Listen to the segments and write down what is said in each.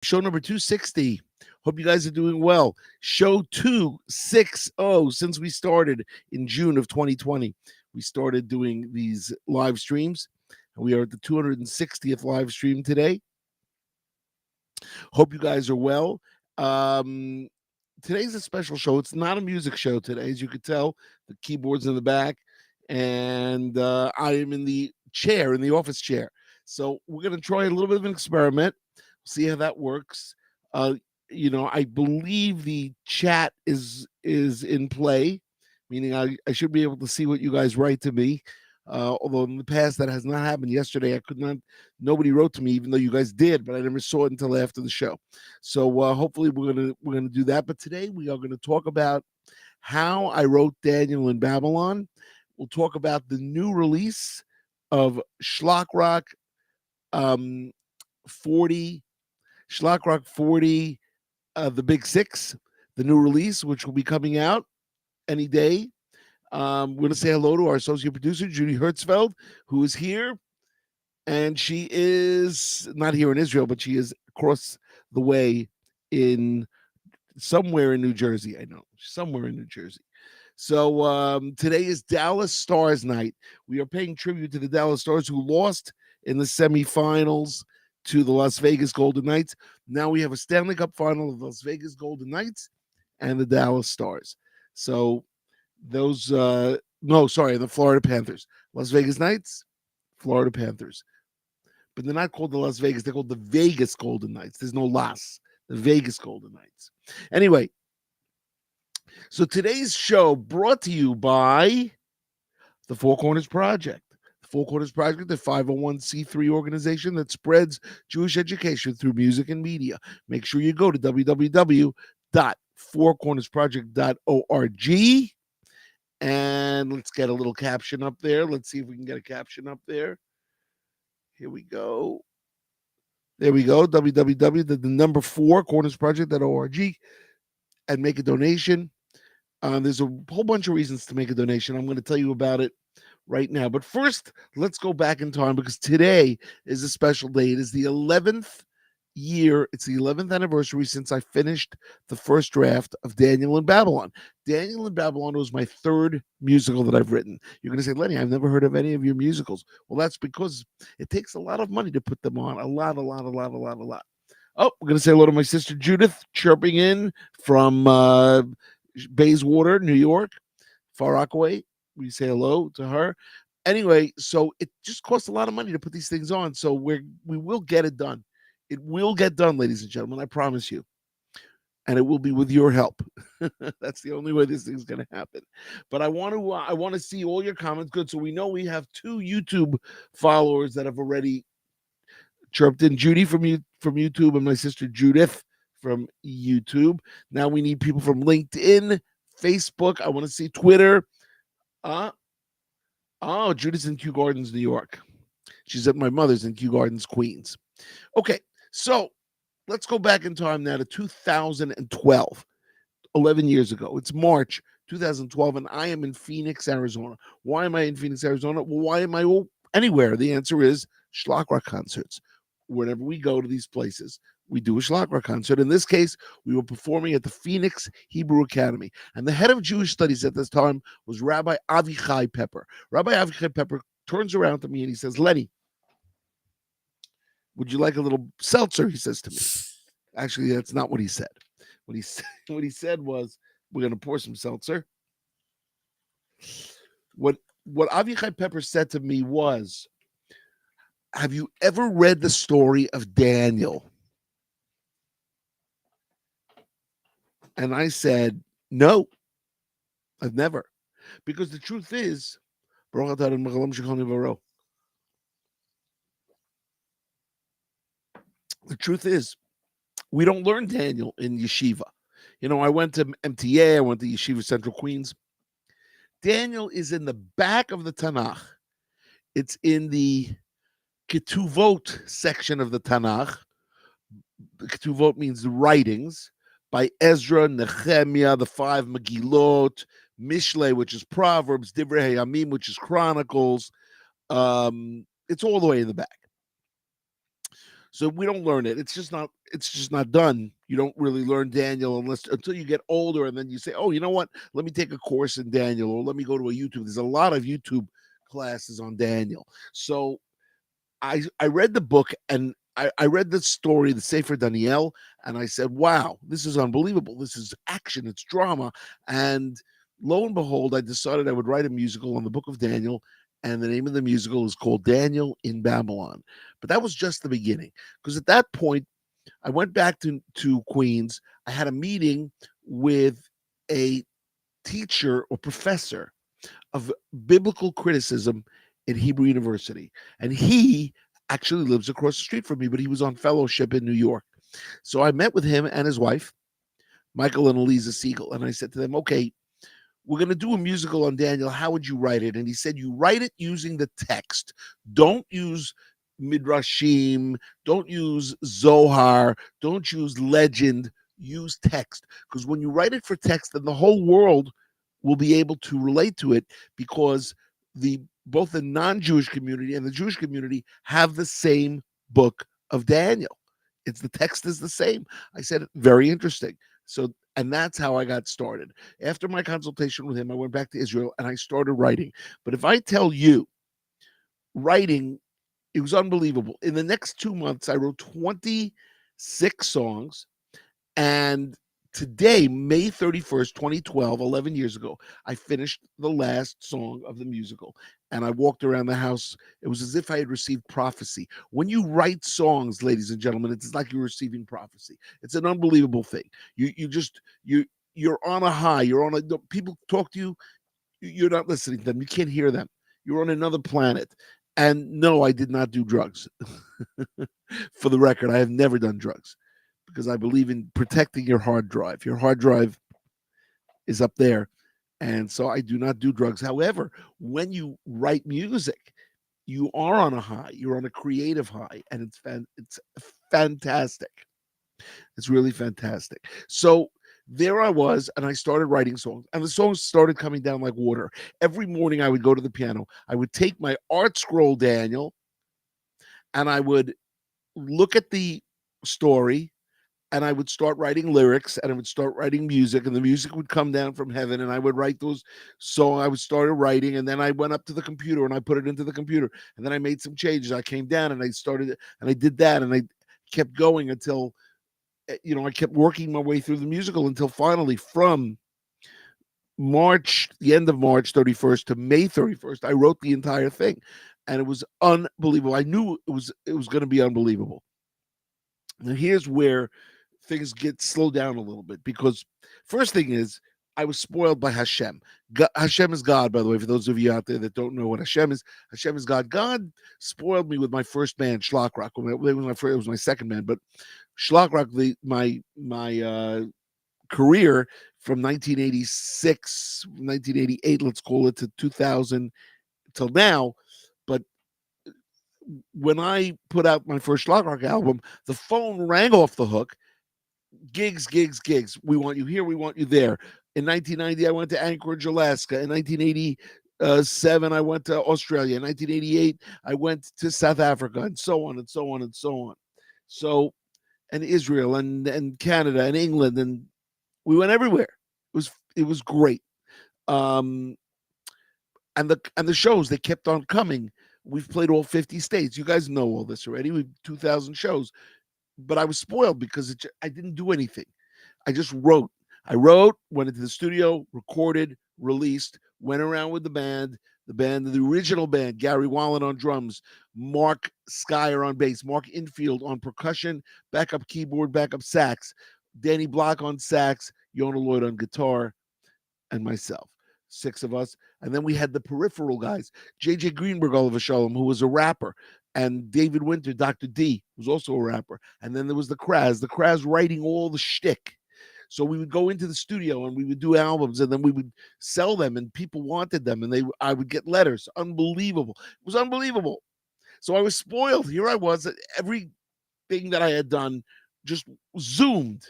Show number 260. Hope you guys are doing well. Show 260 since we started in June of 2020. We started doing these live streams. We are at the 260th live stream today. Hope you guys are well. Um, Today's a special show. It's not a music show today, as you could tell. The keyboard's in the back, and I am in the chair, in the office chair. So we're going to try a little bit of an experiment, see how that works. Uh, I believe the chat is in play, meaning I should be able to see what you guys write to me. Although in the past that has not happened. Yesterday I could not. Nobody wrote to me, even though you guys did, but I never saw it until after the show. So hopefully we're gonna do that. But today we are going to talk about how I wrote Daniel in Babylon. We'll talk about the new release of Schlock Rock 40, Schlock Rock 40, the Big Six, the new release, which will be coming out any day. We're going to say hello to our associate producer, Judy Hertzfeld, who is here. And she is not here in Israel, but she is across the way in somewhere in New Jersey. I know, somewhere in New Jersey. So today is Dallas Stars night. We are paying tribute to the Dallas Stars who lost in the semifinals to the Las Vegas Golden Knights. Now we have a Stanley Cup final of the Las Vegas Golden Knights and the Dallas Stars. So those the Florida Panthers. Las Vegas Knights, Florida Panthers. But they're not called the Las Vegas, they're called the Vegas Golden Knights. There's no Las, the Vegas Golden Knights. Anyway, so today's show brought to you by the Four Corners Project. The Four Corners Project, a 501c3 organization that spreads Jewish education through music and media. Make sure you go to www.fourcornersproject.org. And let's get a little caption up there. Let's see if we can get a caption up there. Here we go. There we go. www.4cornersproject.org and make a donation. There's a whole bunch of reasons to make a donation. I'm going to tell you about it right now. But first, let's go back in time because today is a special day. It is the 11th year. It's the 11th anniversary since I finished the first draft of Daniel in Babylon. Daniel in Babylon was my third musical that I've written. You're going to say, Lenny, I've never heard of any of your musicals. Well, that's because it takes a lot of money to put them on. A lot. Oh, we're going to say hello to my sister Judith, chirping in from Bayswater, New York, Far Rockaway. We say hello to her. Anyway, so it just costs a lot of money to put these things on. So we will get it done. It will get done, ladies and gentlemen. I promise you. And it will be with your help. That's the only way this thing's going to happen. But I want to see all your comments. Good. So we know we have 2 YouTube followers that have already chirped in. Judy from YouTube and my sister Judith from YouTube. Now we need people from LinkedIn, Facebook. I want to see Twitter. Judith's in Kew Gardens, New York. She's at my mother's in Kew Gardens, Queens. Okay. So let's go back in time now to 2012, 11 years ago. It's March 2012, and I am in Phoenix, Arizona. Why am I in Phoenix, Arizona? Well, why am I anywhere? The answer is Schlock Rock concerts. Whenever we go to these places, we do a Schlock Rock concert. In this case, we were performing at the Phoenix Hebrew Academy. And the head of Jewish studies at this time was Rabbi Avichai Pepper. Rabbi Avichai Pepper turns around to me and he says, Lenny, would you like a little seltzer? He says to me. Actually, that's not what he said. What he said was, we're going to pour some seltzer. What Avichai Pepper said to me was, have you ever read the story of Daniel? And I said, no, I've never. Because the truth is, we don't learn Daniel in yeshiva. I went to MTA, I went to Yeshiva Central Queens. Daniel is in the back of the Tanakh. It's in the Ketuvot section of the Tanakh. The Ketuvot means the writings by Ezra, Nehemiah, the 5 Megillot, Mishle, which is Proverbs, Divrei Hayamim, which is Chronicles. It's all the way in the back. So we don't learn it. It's just not done. You don't really learn Daniel unless until you get older, and then you say, "Oh, you know what? Let me take a course in Daniel, or let me go to a YouTube." There's a lot of YouTube classes on Daniel. So I read the book, and I read the story, the Sefer Daniel, and I said, "Wow, this is unbelievable. This is action. It's drama." And lo and behold, I decided I would write a musical on the Book of Daniel, and the name of the musical is called Daniel in Babylon. But that was just the beginning, because at that point, I went back to Queens. I had a meeting with a teacher or professor of biblical criticism in Hebrew University. And he actually lives across the street from me, but he was on fellowship in New York. So I met with him and his wife, Michael and Eliza Siegel, and I said to them, okay, we're going to do a musical on Daniel. How would you write it? And he said, you write it using the text. Don't use Midrashim. Don't use Zohar. Don't use legend. Use text. Because when you write it for text, then the whole world will be able to relate to it because the both the non-Jewish community and the Jewish community have the same book of Daniel. It's the text is the same. I said, very interesting. So, and that's how I got started. After my consultation with him, I went back to Israel and I started writing. But if I tell you, writing, it was unbelievable. In the next 2 months, I wrote 26 songs. And today, May 31st, 2012, 11 years ago, I finished the last song of the musical. And I walked around the house. It was as if I had received prophecy. When you write songs, ladies and gentlemen, it's like you're receiving prophecy. It's an unbelievable thing. You're on a high. You're on a people talk to you. You're not listening to them. You can't hear them. You're on another planet. And no, I did not do drugs. For the record, I have never done drugs because I believe in protecting your hard drive. Your hard drive is up there. And so I do not do drugs. However, when you write music, you are on a high. You're on a creative high, and it's fantastic. It's really fantastic. So there I was, and I started writing songs, and the songs started coming down like water. Every morning I would go to the piano. I would take my art scroll, Daniel, and I would look at the story, and I would start writing lyrics, and I would start writing music, and the music would come down from heaven, and I would write those songs. I would start writing, and then I went up to the computer and I put it into the computer, and then I made some changes. I came down and I started, and I did that, and I kept going until I kept working my way through the musical until finally, from the end of March 31st to May 31st, I wrote the entire thing, and it was unbelievable. I knew it was going to be unbelievable. Now here's where things get slowed down a little bit because first thing is I was spoiled by Hashem. Hashem is God, by the way. For those of you out there that don't know what Hashem is God. God spoiled me with my first band, Schlock Rock. It was my second band, but Schlock Rock, my career from 1988, let's call it, to 2000 till now. But when I put out my first Schlock Rock album, the phone rang off the hook. Gigs, gigs, gigs. We want you here. We want you there. In 1990, I went to Anchorage, Alaska. In 1987, I went to Australia. In 1988, I went to South Africa, and so on and so on and so on. So, and Israel and Canada and England, and we went everywhere. It was great. Um, and the shows, they kept on coming. We've played all 50 states. You guys know all this already. We've 2,000 shows. But I was spoiled because I didn't do anything. I just wrote. I wrote, went into the studio, recorded, released, went around with the original band, Gary Wallen on drums, Mark Skyer on bass, Mark Infield on percussion, backup keyboard, backup sax, Danny Block on sax, Yona Lloyd on guitar, and myself. 6 of us. And then we had the peripheral guys, JJ Greenberg, Oliver Shalom, who was a rapper, and David Winter, Dr. D, was also a rapper. And then there was the Kraz writing all the shtick. So we would go into the studio and we would do albums, and then we would sell them, and people wanted them, and I would get letters. Unbelievable. It was unbelievable. So I was spoiled. Here I was, everything that I had done just zoomed.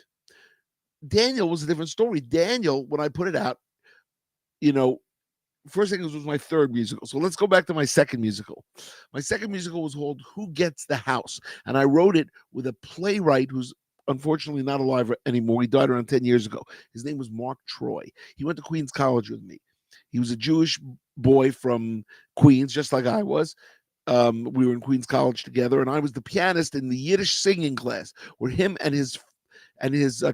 Daniel was a different story. Daniel, when I put it out, you know, First thing was my third musical. So let's go back to my second musical. My second musical was called Who Gets the House? And I wrote it with a playwright who's unfortunately not alive anymore. He died around 10 years ago. His name was Mark Troy. He went to Queens College with me. He was a Jewish boy from Queens, just like I was. We were in Queens College together, and I was the pianist in the Yiddish singing class, where him and his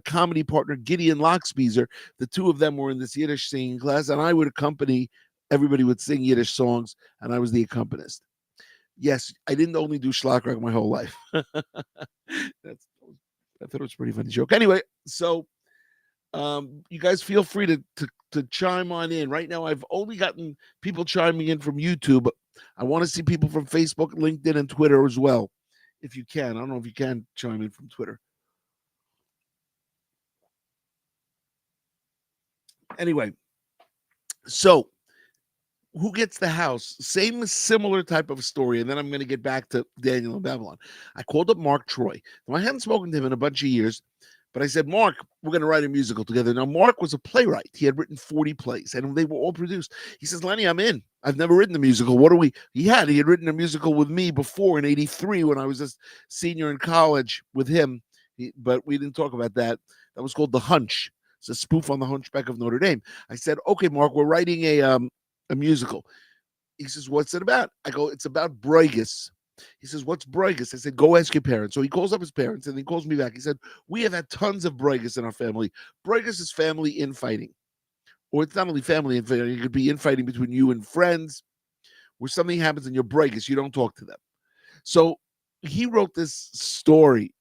comedy partner Gideon Lockspieser, the two of them were in this Yiddish singing class, and I would accompany. Everybody would sing Yiddish songs, and I was the accompanist. Yes, I didn't only do Schlagwerk my whole life. That's I thought it was a pretty funny joke. Anyway, so you guys feel free to chime on in. Right now, I've only gotten people chiming in from YouTube. I want to see people from Facebook, LinkedIn, and Twitter as well. If you can, I don't know if you can chime in from Twitter. Anyway, so who gets the house? Same similar type of story, and then I'm going to get back to Daniel and Babylon. I called up Mark Troy. Now, I hadn't spoken to him in a bunch of years, but I said, Mark, we're going to write a musical together. Now, Mark was a playwright. He had written 40 plays, and they were all produced. He says, Lenny, I'm in. I've never written a musical. What are we? He had written a musical with me before in '83 when I was a senior in college with him, but we didn't talk about that. That was called The Hunch. It's a spoof on the Hunchback of Notre Dame. I said, okay, Mark, we're writing a musical. He says, what's it about? I go, it's about Bruegges. He says, what's Bruegges? I said, go ask your parents. So he calls up his parents and he calls me back. He said, we have had tons of Bruegges in our family. Bruegges is family infighting. Or it's not only family infighting, it could be infighting between you and friends where something happens in your Bruegges, you don't talk to them. So he wrote this story.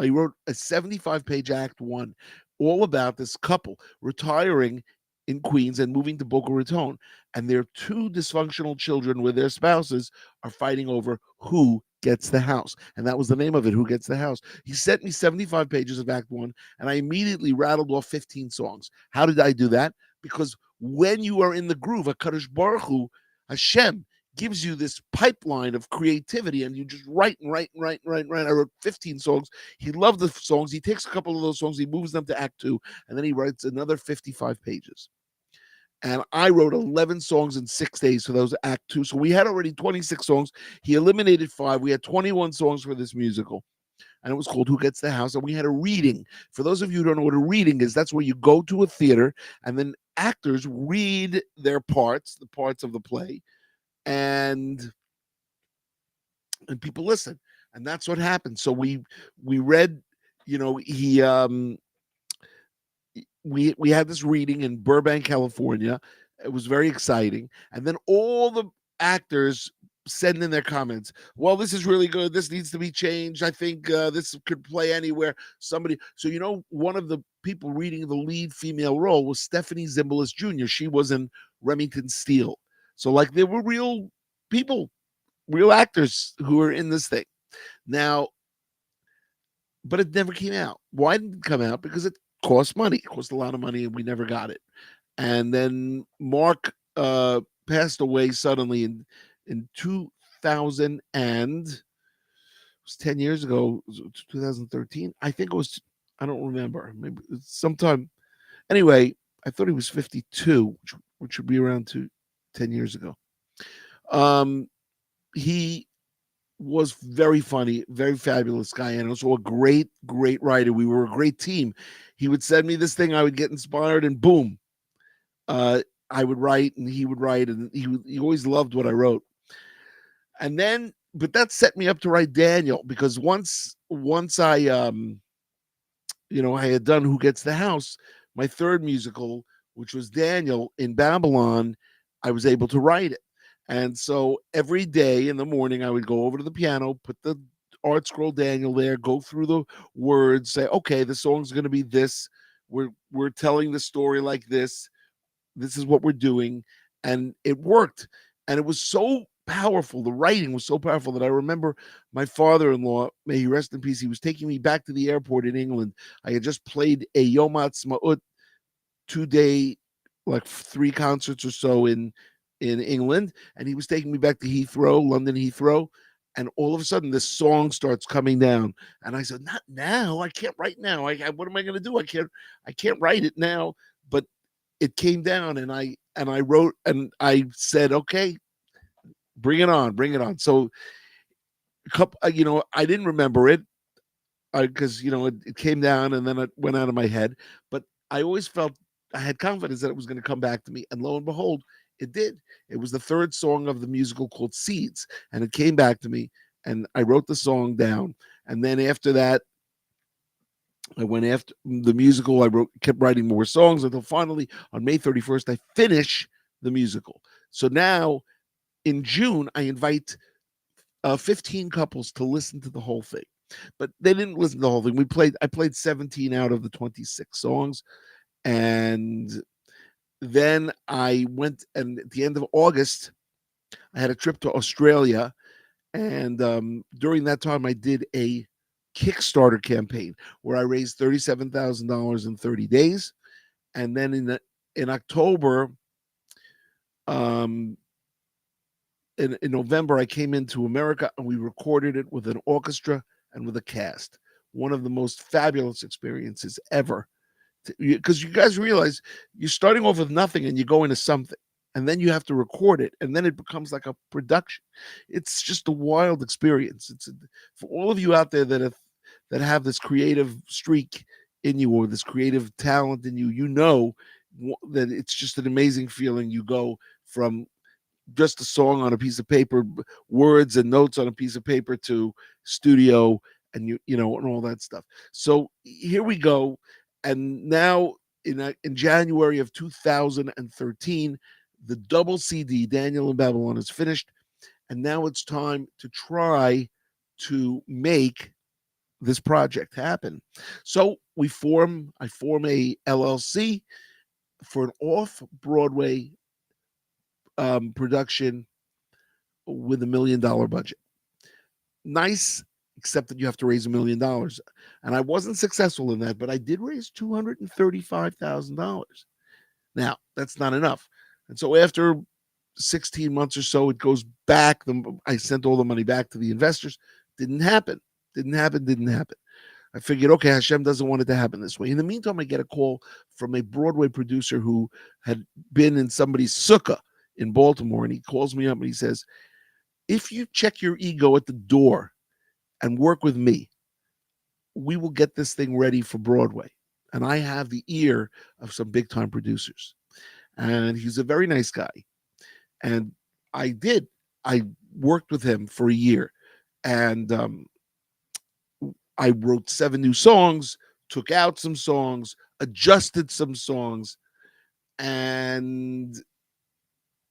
He wrote a 75-page Act One all about this couple retiring in Queens and moving to Boca Raton. And their two dysfunctional children with their spouses are fighting over who gets the house. And that was the name of it, Who Gets the House. He sent me 75 pages of Act One, and I immediately rattled off 15 songs. How did I do that? Because when you are in the groove, HaKadosh Baruch Hu, Hashem, gives you this pipeline of creativity, and you just write and write and write and write and write. I wrote 15 songs. He loved the songs. He takes a couple of those songs, he moves them to Act Two, and then he writes another 55 pages. And I wrote 11 songs in 6 days for those Act Two. So we had already 26 songs. He eliminated 5. We had 21 songs for this musical. And it was called Who Gets the House? And we had a reading. For those of you who don't know what a reading is, that's where you go to a theater and then actors read their parts, the parts of the play, and people listen. And that's what happened. So we read, we had this reading in Burbank, California. It was very exciting. And then all the actors send in their comments. Well, this is really good. This needs to be changed. I think this could play anywhere. Somebody. So, one of the people reading the lead female role was Stephanie Zimbalist Jr. She was in Remington Steele. So, like, there were real people, real actors who were in this thing. Now, but it never came out. Why didn't it come out? Because it cost money. It cost a lot of money, and we never got it. And then Mark passed away suddenly in 2000, and it was 10 years ago, 2013. I think it was, I don't remember. Maybe sometime. Anyway, I thought he was 52, which would be around 10 years ago. He was very funny, very fabulous guy, and also a great, great writer. We were a great team. He would send me this thing, I would get inspired, and boom, I would write, and he would write, and he always loved what I wrote. And then, but that set me up to write Daniel, because once I I had done Who Gets the House, my third musical, which was Daniel in Babylon, I was able to write it. And so every day in the morning, I would go over to the piano, put the art scroll Daniel there, go through the words, say, okay, the song's going to be this. We're telling the story like this. This is what we're doing. And it worked. And it was so powerful. The writing was so powerful that I remember my father-in-law, may he rest in peace, he was taking me back to the airport in England. I had just played a Yom Ha'atzmaut 2-day, like 3 concerts or so in England, and he was taking me back to Heathrow, London Heathrow, and all of a sudden this song starts coming down, and I said, "Not now! I can't write now. What am I going to do? I can't write it now." But it came down, and I and I wrote and I said, okay, bring it on, bring it on. So, I didn't remember it because it came down and then it went out of my head. But I always felt I had confidence that it was going to come back to me, and lo and behold, it did. It was the third song of the musical called Seeds, and it came back to me, and I wrote the song down. And then after that, I went after the musical. Kept writing more songs until finally on May 31st, I finish the musical. So now in June, I invite 15 couples to listen to the whole thing. But they didn't listen to the whole thing. I played 17 out of the 26 songs. And then I went, and at the end of August, I had a trip to Australia. And during that time, I did a Kickstarter campaign where I raised $37,000 in 30 days. And then in October, um, in November, I came into America and we recorded it with an orchestra and with a cast. One of the most fabulous experiences ever. Because you guys realize you're starting off with nothing and you go into something, and then you have to record it, and then it becomes like a production. It's just a wild experience. For all of you out there that have this creative streak in you or this creative talent in you, that it's just an amazing feeling. You go from just a song on a piece of paper, words and notes on a piece of paper to studio and and all that stuff. So here we go, and now in January of 2013, the double CD Daniel in Babylon is finished, and now it's time to try to make this project happen. So I form a LLC for an off Broadway production with $1 million budget. Nice, except that you have to raise $1 million. And I wasn't successful in that, but I did raise $235,000. Now, that's not enough. And so after 16 months or so, it goes back. I sent all the money back to the investors. Didn't happen. Didn't happen. Didn't happen. I figured, okay, Hashem doesn't want it to happen this way. In the meantime, I get a call from a Broadway producer who had been in somebody's sukkah in Baltimore, and he calls me up and he says, if you check your ego at the door and work with me, we will get this thing ready for Broadway. And I have the ear of some big time producers. And he's a very nice guy. And I did. I worked with him for a year. And I wrote 7 new songs, took out some songs, adjusted some songs. And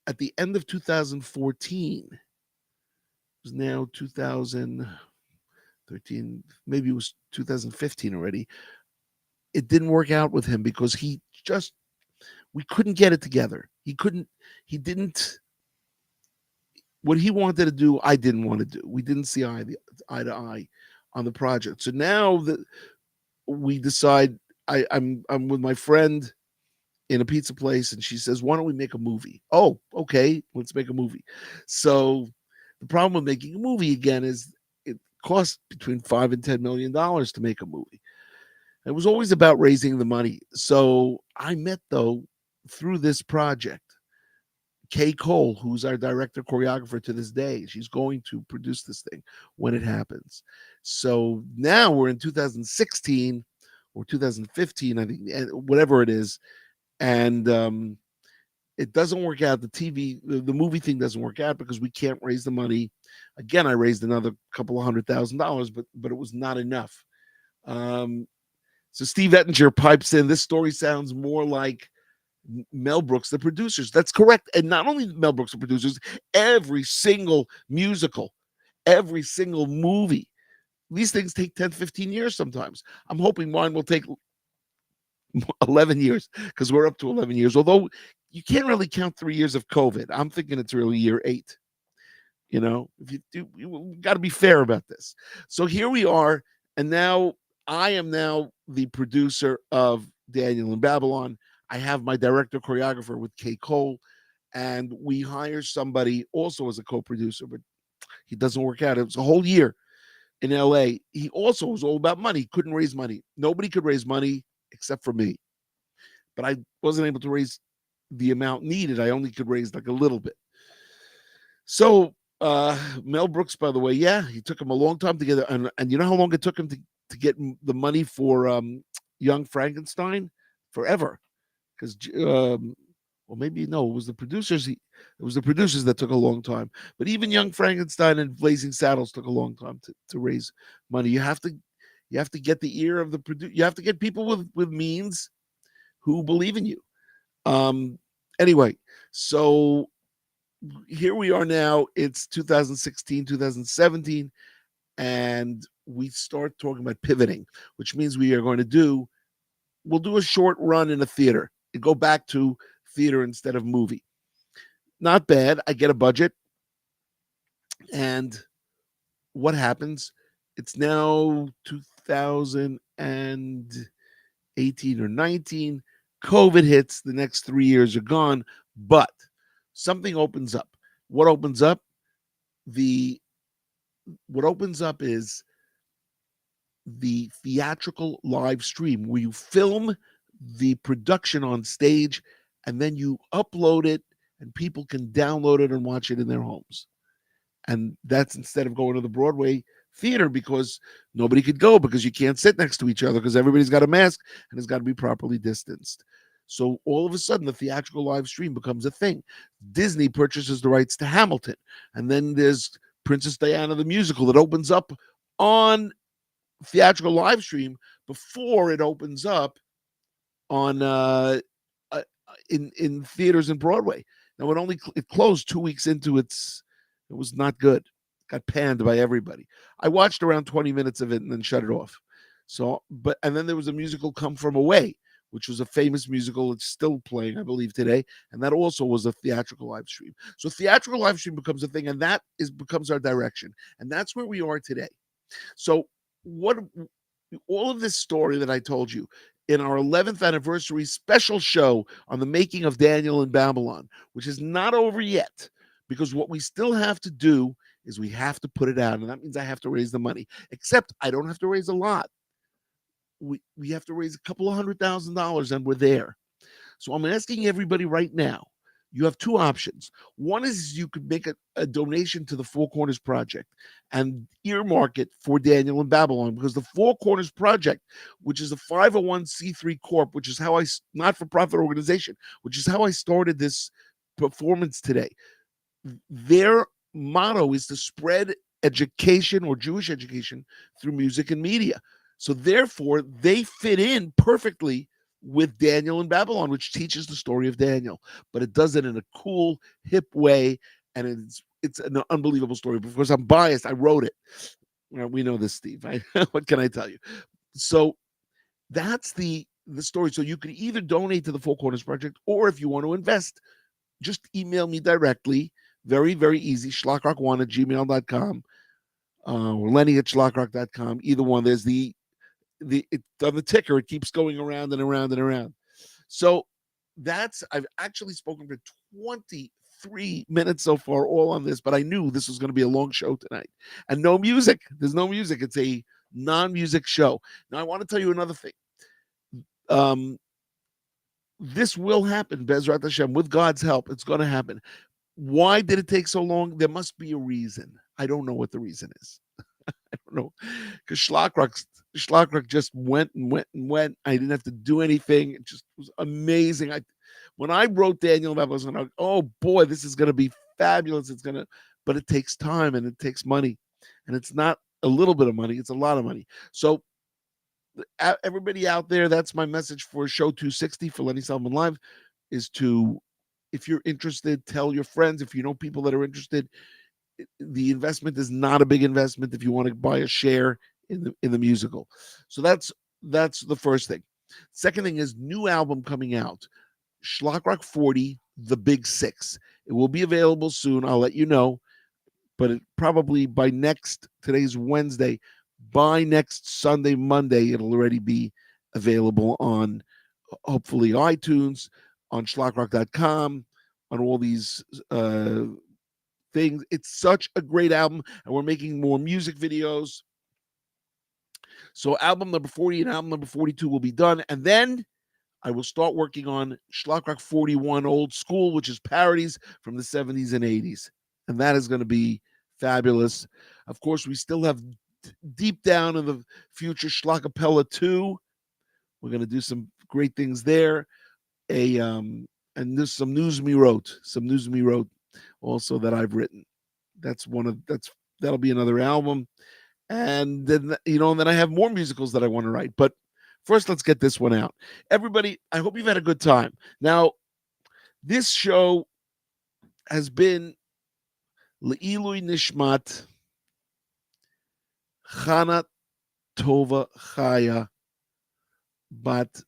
at the end of 2014, it was now 2013, maybe it was 2015 already. It didn't work out with him because we couldn't get it together. He didn't, what he wanted to do, I didn't want to do. We didn't see eye to eye on the project. So now that we decide, I'm with my friend in a pizza place, and she says, why don't we make a movie? Oh, okay, let's make a movie. So the problem with making a movie again is it costs between $5 and $10 million to make a movie. It was always about raising the money. So I met, though, through this project, Kay Cole, who's our director choreographer to this day. She's going to produce this thing when it happens. So now we're in 2016 or 2015, I think, whatever it is. And it doesn't work out. The movie thing doesn't work out because we can't raise the money. Again, I raised another couple of $100,000, but it was not enough. So Steve Ettinger pipes in, this story sounds more like Mel Brooks, the producers. That's correct. And not only Mel Brooks, the producers, every single musical, every single movie. These things take 10, 15 years sometimes. I'm hoping mine will take 11 years because we're up to 11 years. Although you can't really count 3 years of COVID. I'm thinking it's really year 8. If you do, you got to be fair about this. So here we are. And now I am now the producer of Daniel in Babylon. I have my director choreographer with Kay Cole, and we hire somebody also as a co-producer, but he doesn't work out. It was a whole year in LA. He also was all about money. Couldn't raise money. Nobody could raise money except for me. But I wasn't able to raise the amount needed. I only could raise like a little bit. So Mel Brooks, by the way, yeah, he took him a long time to get, and you know how long it took him to get the money for Young Frankenstein? Forever, because well, maybe no, it was the producers. It was the producers that took a long time. But even Young Frankenstein and Blazing Saddles took a long time to raise money. You have to get the ear of the producer. You have to get people with means who believe in you. Um, anyway, so here we are now. It's 2016, 2017, and we start talking about pivoting, which means we'll do a short run in a theater and go back to theater instead of movie. Not bad. I get a budget, and what happens? It's now 2018 or 19. COVID hits. The next 3 years are gone, but something opens up. What opens up? The what opens up is the theatrical live stream where you film the production on stage and then you upload it and people can download it and watch it in their homes. And that's instead of going to the Broadway theater because nobody could go because you can't sit next to each other because everybody's got a mask and it's got to be properly distanced. So all of a sudden, the theatrical live stream becomes a thing. Disney purchases the rights to Hamilton, and then there's Princess Diana the musical that opens up on theatrical live stream before it opens up on in theaters and Broadway. Now it closed 2 weeks into it was not good. Got panned by everybody. I watched around 20 minutes of it and then shut it off. So, and then there was a musical Come From Away, which was a famous musical. It's still playing, I believe, today, and that also was a theatrical live stream. So theatrical live stream becomes a thing, and that is becomes our direction, and that's where we are today. So what all of this story that I told you in our 11th anniversary special show on the making of Daniel in Babylon, which is not over yet, because what we still have to do is we have to put it out, and that means I have to raise the money. Except I don't have to raise a lot. We have to raise a couple of $100,000, and we're there. So I'm asking everybody right now. You have two options. One is you could make a donation to the Four Corners Project and earmark it for Daniel in Babylon, because the Four Corners Project, which is a 501c3 corp, which is how not for profit organization, which is how I started this performance today. Their motto is to spread education or Jewish education through music and media. So therefore, they fit in perfectly with Daniel in Babylon, which teaches the story of Daniel, but it does it in a cool, hip way, and it's an unbelievable story. Because I'm biased, I wrote it. Well, we know this, Steve. What can I tell you? So that's the story. So you can either donate to the Four Corners Project, or if you want to invest, just email me directly. Very, very easy. schlockrock1@gmail.com or Lenny at schlockrock.com. Either one. There's on the ticker, it keeps going around and around and around. So I've actually spoken for 23 minutes so far, all on this, but I knew this was going to be a long show tonight. And no music. There's no music. It's a non-music show. Now, I want to tell you another thing. This will happen, Bezrat Hashem, with God's help. It's going to happen. Why did it take so long? There must be a reason. I don't know what the reason is. I don't know, because Schlockrock just went and went and went. I didn't have to do anything. It just was amazing. When I wrote Daniel, I was like, oh boy, this is going to be fabulous. But it takes time and it takes money, and it's not a little bit of money. It's a lot of money. So everybody out there, that's my message for show 260 for Lenny Sullivan Live, is to, if you're interested, tell your friends. If you know people that are interested, the investment is not a big investment if you want to buy a share in the musical. So that's the first thing. Second thing is new album coming out, Schlockrock 40, The Big Six. It will be available soon. I'll let you know, but probably today's Wednesday, by next Sunday, Monday, it'll already be available on hopefully iTunes, on schlockrock.com, on all these things. It's such a great album, and we're making more music videos. So album number 40 and album number 42 will be done, and then I will start working on Schlock Rock 41 Old School, which is parodies from the 70s and 80s. And that is going to be fabulous. Of course, we still have deep down in the future Schlockapella 2. We're going to do some great things there. And there's some news me wrote also that I've written. That'll be another album. And then then I have more musicals that I want to write. But first, let's get this one out. Everybody, I hope you've had a good time. Now, this show has been Le'ilui Nishmat Chana Tova Chaya Bat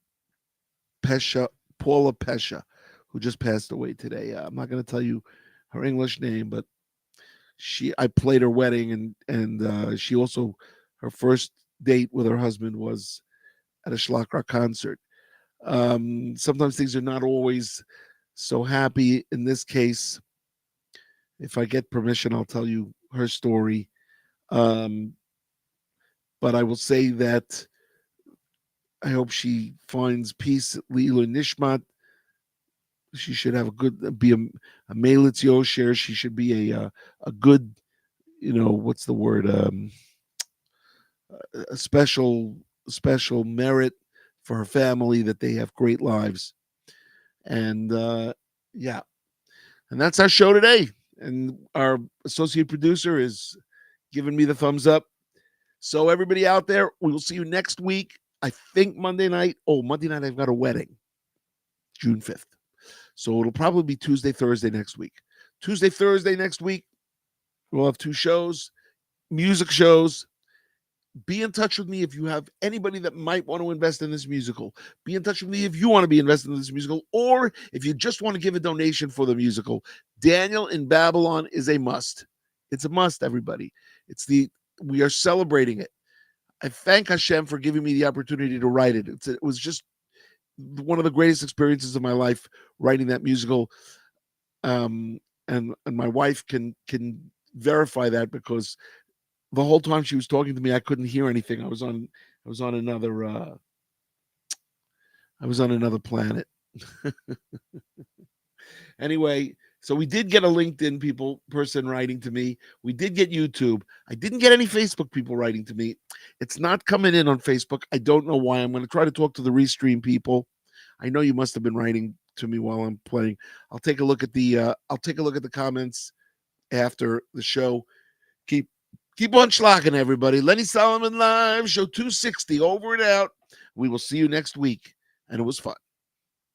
Pesha, Paula Pesha, who just passed away today. I'm not going to tell you her English name, but I played her wedding, and she also, her first date with her husband was at a Schlock Rock concert. Sometimes things are not always so happy. In this case, if I get permission, I'll tell you her story. But I will say that I hope she finds peace. Leila Nishmat. She should have be a Melitz Yosher. She should be a good, what's the word? A special merit for her family, that they have great lives. And yeah, and that's our show today. And our associate producer is giving me the thumbs up. So everybody out there, we will see you next week. I think Monday night. Oh, Monday night I've got a wedding, June 5th. So it'll probably be Tuesday, Thursday next week. Tuesday, Thursday next week, we'll have 2 shows, music shows. Be in touch with me if you have anybody that might want to invest in this musical. Be in touch with me if you want to be invested in this musical, or if you just want to give a donation for the musical. Daniel in Babylon is a must. It's a must, everybody. We are celebrating it. I thank Hashem for giving me the opportunity to write it. It was just one of the greatest experiences of my life, writing that musical. And my wife can verify that, because the whole time she was talking to me, I couldn't hear anything. I was on another planet. Anyway, so we did get a LinkedIn person writing to me. We did get YouTube. I didn't get any Facebook people writing to me. It's not coming in on Facebook. I don't know why. I'm going to try to talk to the Restream people. I know you must have been writing to me while I'm playing. I'll take a look at the comments after the show. Keep on schlocking, everybody. Lenny Solomon Live, show 260, over and out. We will see you next week, and it was fun.